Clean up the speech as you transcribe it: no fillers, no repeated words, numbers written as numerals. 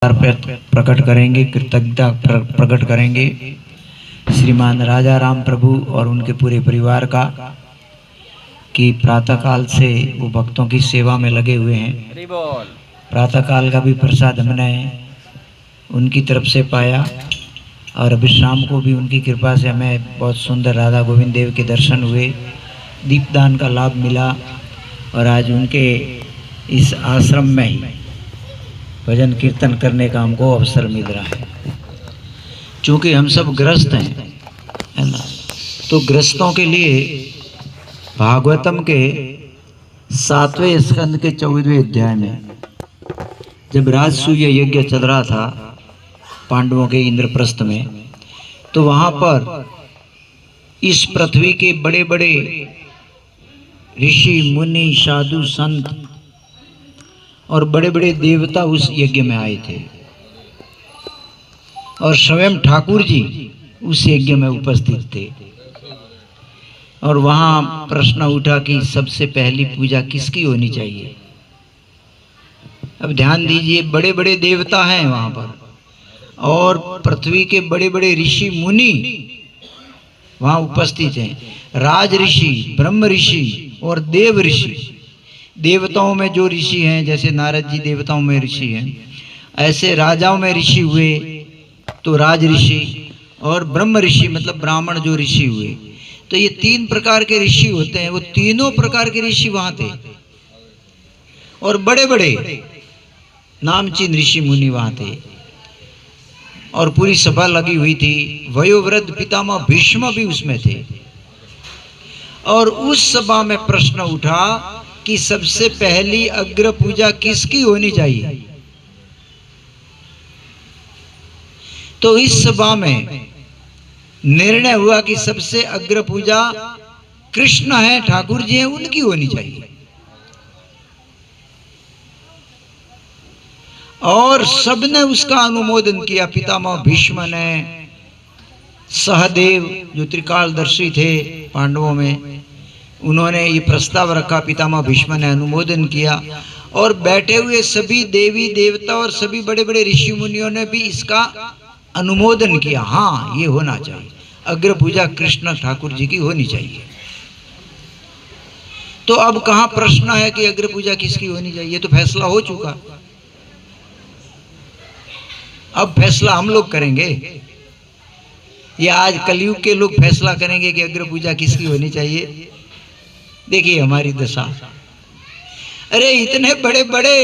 प्रकट करेंगे, कृतज्ञता प्रकट करेंगे श्रीमान राजा राम प्रभु और उनके पूरे परिवार का कि प्रातःकाल से वो भक्तों की सेवा में लगे हुए हैं। प्रातःकाल का भी प्रसाद हमने उनकी तरफ से पाया और अभी शाम को भी उनकी कृपा से हमें बहुत सुंदर राधा गोविंद देव के दर्शन हुए, दीपदान का लाभ मिला और आज उनके इस आश्रम में ही भजन कीर्तन करने का हमको अवसर मिल रहा है। क्योंकि हम सब ग्रस्त हैं, है ना, तो ग्रस्तों के लिए भागवतम के 7वें स्कंद के 14वें अध्याय में जब राजसूय यज्ञ चल रहा था पांडवों के इंद्रप्रस्थ में, तो वहां पर इस पृथ्वी के बड़े बड़े ऋषि मुनि साधु संत और बड़े बड़े देवता उस यज्ञ में आए थे और स्वयं ठाकुर जी उस यज्ञ में उपस्थित थे। और वहां प्रश्न उठा कि सबसे पहली पूजा किसकी होनी चाहिए। अब ध्यान दीजिए, बड़े बड़े देवता हैं वहां पर और पृथ्वी के बड़े बड़े ऋषि मुनि वहां उपस्थित हैं। राज ऋषि, ब्रह्म ऋषि और देव ऋषि। देवताओं में जो ऋषि हैं, जैसे नारद जी देवताओं में ऋषि हैं, ऐसे राजाओं में ऋषि हुए तो राज ऋषि, और ब्रह्म ऋषि मतलब ब्राह्मण जो ऋषि हुए। तो ये 3 प्रकार के ऋषि होते हैं। वो तीनों प्रकार के ऋषि वहां थे और बड़े बड़े नामचीन ऋषि मुनि वहां थे और पूरी सभा लगी हुई थी। वयोवृद्ध पितामह भीष्म भी उसमें थे। और उस सभा में प्रश्न उठा कि सबसे पहली अग्र पूजा किसकी होनी चाहिए। तो इस सभा में निर्णय हुआ कि सबसे अग्र पूजा कृष्ण है, ठाकुर जी हैं, उनकी होनी चाहिए। और सबने उसका अनुमोदन किया। पितामह भीष्म ने, सहदेव जो त्रिकालदर्शी थे पांडवों में, उन्होंने ये प्रस्ताव रखा, पितामह भीष्म ने अनुमोदन किया और बैठे हुए सभी देवी देवता और सभी बड़े बड़े ऋषि मुनियों ने भी इसका अनुमोदन किया। हाँ, ये होना चाहिए, अग्र पूजा कृष्ण ठाकुर जी की होनी चाहिए। तो अब कहां प्रश्न है कि अग्र पूजा किसकी होनी चाहिए, तो फैसला हो चुका। अब फैसला हम लोग करेंगे या आज कलयुग के लोग फैसला करेंगे कि अग्र पूजा किसकी होनी चाहिए। देखिए हमारी दशा। अरे इतने बड़े बड़े